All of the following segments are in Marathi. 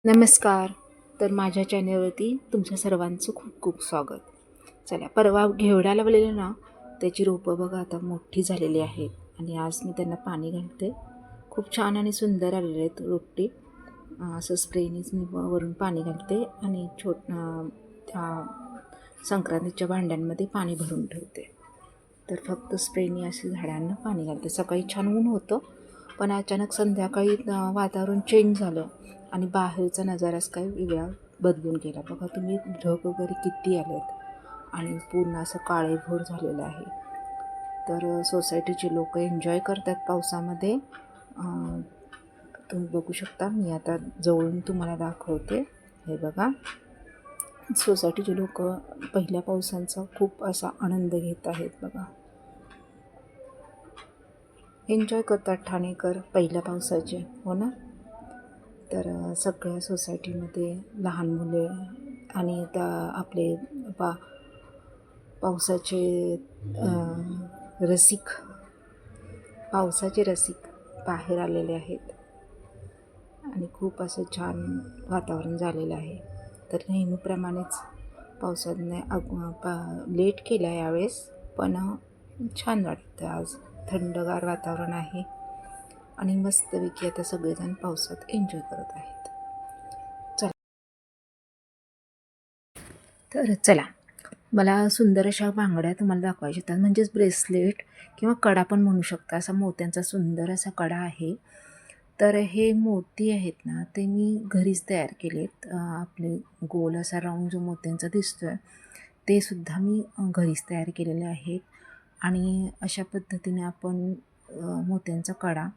नमस्कार. तर माझ्या चॅनलवरती तुमच्या सर्वांचं खूप खूप स्वागत. चला, परवा घेवडा लावलेलं ना, त्याची रोपं बघा आता मोठी झालेली आहेत आणि आज मी त्यांना पाणी घालते. खूप छान आणि सुंदर आलेले आहेत रोपटे. असं स्प्रेनीच मी वरून पाणी घालते आणि त्या संक्रांतीच्या भांड्यांमध्ये पाणी भरून ठेवते. तर फक्त स्प्रेनी अशी झाडांना पाणी घालते. सकाळी छान ऊन होतं, पण अचानक संध्याकाळी वातावरण चेंज झालं आणि बाहेरचा नजाराच काही वेगळा बदलून गेला. बघा तुम्ही, ढग वगैरे किती आलेत आणि पूर्ण असं काळेभोर झालेलं आहे. तर सोसायटीचे लोक एन्जॉय करतात पावसामध्ये. तुम्ही बघू शकता. मी आता जवळून तुम्हाला दाखवते. हे बघा, सोसायटीचे लोक पहिल्या पावसांचा खूप असा आनंद घेत आहेत. बघा, एन्जॉय करतात ठाणेकर पहिल्या पावसाचे, हो ना. तर सगळ्या सोसायटीमध्ये लहान मुले आणि त्या आपले पावसाचे रसिक पावसाचे रसिक बाहेर आलेले आहेत आणि खूप असं छान वातावरण झालेलं आहे. तर नेहमीप्रमाणेच पावसाने लेट केला यावेळेस, पण छान वाटतं. आज थंडगार वातावरण आहे आणि मस्तपैकी आता सगळेजण पावसात एन्जॉय करत आहेत. तर चला, मला सुंदर अशा बांगड्या तुम्हाला दाखवायच्या होत्या, म्हणजेच ब्रेसलेट किंवा कडा पण म्हणू शकता. असा मोत्यांचा सुंदर असा कडा आहे. तर हे मोती आहेत ना, ते मी घरीच तयार केलेत. आपले गोल असा राऊंड जो मोत्यांचा दिसतो आहे, ते सुद्धा मी घरीच तयार केलेले आहेत. आणि अशा पद्धतीने आपण मोत्यांचा कडा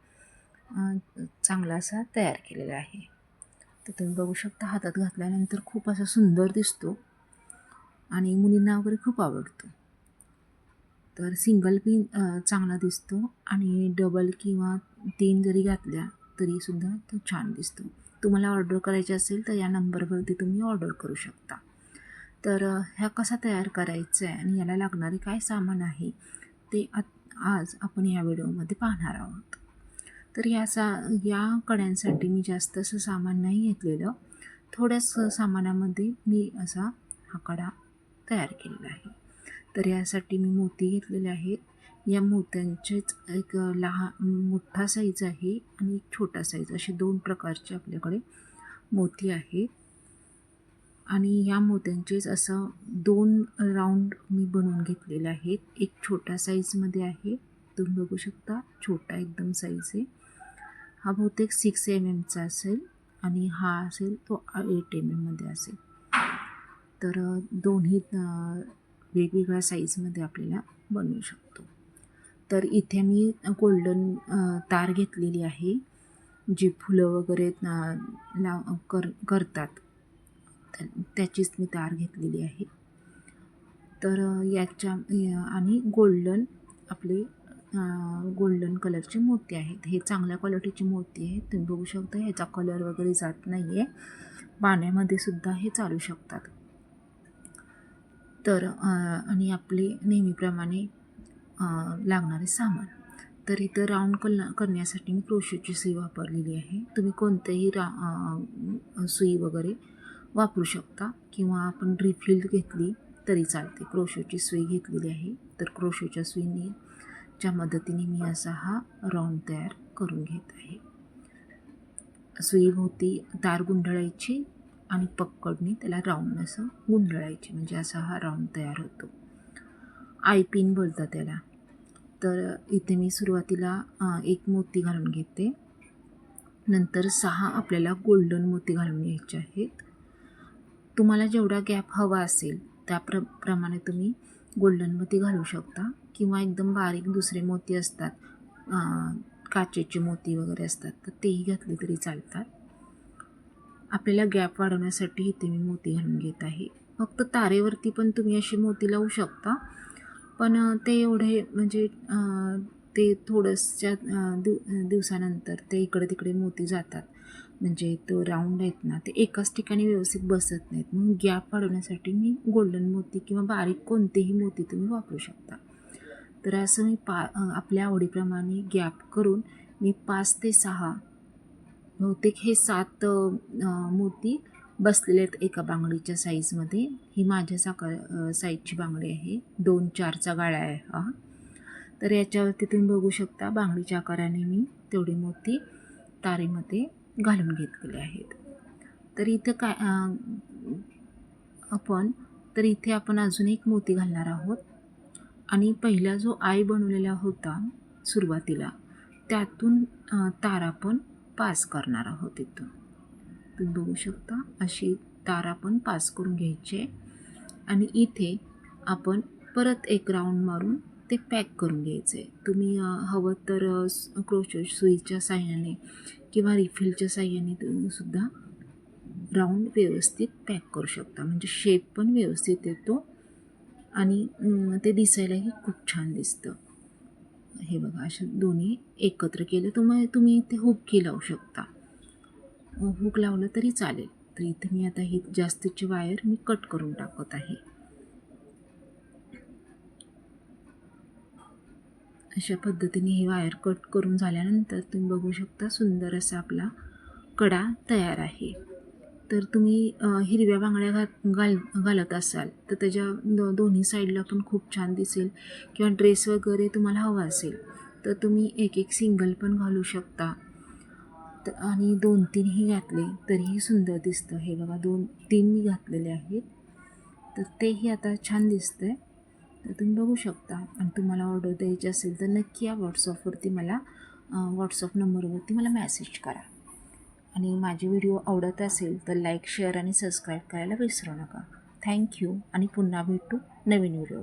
चांगला असा तयार केलेला आहे. तर तुम्ही बघू शकता, हातात घातल्यानंतर खूप असा सुंदर दिसतो आणि मुलींना वगैरे खूप आवडतो. तर सिंगल पिन चांगला दिसतो आणि डबल किंवा 3 जरी घातल्या तरीसुद्धा तो छान दिसतो. तुम्हाला ऑर्डर करायची असेल तर या नंबरवरती तुम्ही ऑर्डर करू शकता. तर ह्या कसा तयार करायचा आहे आणि याला लागणारे काय सामान आहे ते आज आपण या व्हिडिओमध्ये पाहणार आहोत. तर या कड्यांसाठी मी जास्त असं सामान नाही घेतलेलं. थोड्याच सामानामध्ये मी असा हा कडा तयार केलेला आहे. तर यासाठी मी मोती घेतलेले आहेत. या मोत्यांचेच एक मोठा साईज आहे आणि एक छोटा साईज, असे 2 प्रकारचे आपल्याकडे मोती आहेत. आणि या मोत्यांचेच असं 2 राऊंड मी बनवून घेतलेले आहेत. एक छोटा साईजमध्ये आहे, तुम्ही बघू शकता, छोटा एकदम साईज आहे. हा बहुतेक 6 mm असेल आणि हा असेल तो 8 mm असेल. तर दोन्ही वेगवेगळ्या साईजमध्ये आपल्याला बनवू शकतो. तर इथे मी गोल्डन तार घेतलेली आहे, जी फुलं वगैरे करतात त्याचीच मी तार घेतलेली आहे. तर आणि आपले गोल्डन कलरचे मोती आहेत. हे चांगल्या क्वालिटीचे मोती आहेत. तुम्ही बघू शकता, ह्याचा कलर वगैरे जात नाही आहे. पाण्यामध्ये सुद्धा हे चालू शकतात. तर आणि आपले नेहमीप्रमाणे लागणारे सामान. तर इथं राऊंड करण्यासाठी मी क्रोशेची सुई वापरलेली आहे. तुम्ही कोणतेही सुई वगैरे वापरू शकता किंवा आपण रिफिल घेतली तरी चालते. क्रोशेची सुई घेतलेली आहे. तर क्रोशेच्या सुईच्या मदतीने मी असा हा राऊंड तयार करून घेत आहे. सुईभोवती तार गुंडाळायची आणि पक्कडने त्याला राऊंड असं गुंडाळायचे, म्हणजे असा हा राऊंड तयार होतो. आयपिन बोलतात त्याला. तर इथे मी सुरुवातीला 1 मोती घालून घेते. नंतर 6 आपल्याला गोल्डन मोती घालून घ्यायचे आहेत. तुम्हाला जेवढा गॅप हवा असेल त्याप्रमाणे तुम्ही गोल्डन मोती घालू शकता किंवा एकदम बारीक दुसरे मोती असतात, काचेचे मोती वगैरे असतात, तर तेही घातले तरी चालतात. आपल्याला गॅप वाढवण्यासाठी इथे मी मोती घालून घेत आहे. फक्त तारेवरती पण तुम्ही अशी मोती लावू शकता, पण ते एवढे म्हणजे ते थोडंसं दिवसानंतर ते इकडे तिकडे मोती जातात. म्हणजे तो राऊंड आहेत ना, ते एकाच ठिकाणी व्यवस्थित बसत नाहीत. म्हणून गॅप वाढवण्यासाठी मी गोल्डन मोती किंवा बारीक कोणतेही मोती तुम्ही वापरू शकता. तर असं मी आपल्या आवडीप्रमाणे गॅप करून मी 5 ते 6 बहुतेक हे 7 मोती बसलेले आहेत एका बांगडीच्या साईजमध्ये. ही माझ्या साईजची बांगडी आहे. 2-4चा गाळा आहे हा. तर याच्यावरती तुम्ही बघू शकता बांगडीच्या आकाराने मी तेवढे मोती तारेमध्ये घालून घेतलेले आहेत. तर इथं काय इथे आपण अजून एक मोती घालणार आहोत आणि पहिला जो आय बनवलेला होता सुरुवातीला त्यातून तार आपण पास करणार आहोत. इथून तुम्ही बघू शकता अशी तार आपण पास करून घ्यायचे आणि इथे आपण परत एक राऊंड मारून ते पॅक करून घ्यायचे. तुम्ही हवं तर क्रोशेट सुईच्या साह्याने किंवा रिफिलच्या साह्याने तुम्ही सुद्धा राऊंड व्यवस्थित पॅक करू शकता. म्हणजे शेप पण व्यवस्थित येतो आणि ते दिसायलाही खूप छान दिसतं. हे बघा असे दोन्ही एकत्र केले तुम्ही इथे हुकही लावू शकता. हुक लावलं तरी चालेल. तर इथे मी आता ही जास्तीची वायर मी कट करून टाकत आहे. अशा पद्धतीने ही वायर कट करून झाल्यानंतर तुम्ही बघू शकता सुंदर असा आपला कडा तयार आहे. तर तुम्ही हिरव्या बांगड्या घालत असाल तर त्याच्या दोन्ही साईडला पण खूप छान दिसेल किंवा ड्रेस वगैरे तुम्हाला हवा असेल तर तुम्ही एक सिंगल पण घालू शकता. तर आणि 2-3ही घातले तरीही सुंदर दिसतं. हे बघा 2-3 मी घातलेले आहेत तर तेही आता छान दिसतं आहे. तर तुम्ही बघू शकता आणि तुम्हाला ऑर्डर द्यायची असेल तर नक्की या व्हॉट्सअपवरती मला व्हॉट्सअप नंबरवरती मला मेसेज करा. आणि माझे व्हिडिओ आवडत असेल तर लाईक शेअर आणि सबस्क्राईब करायला विसरू नका. थँक्यू आणि पुन्हा भेटू नवीन व्हिडिओ.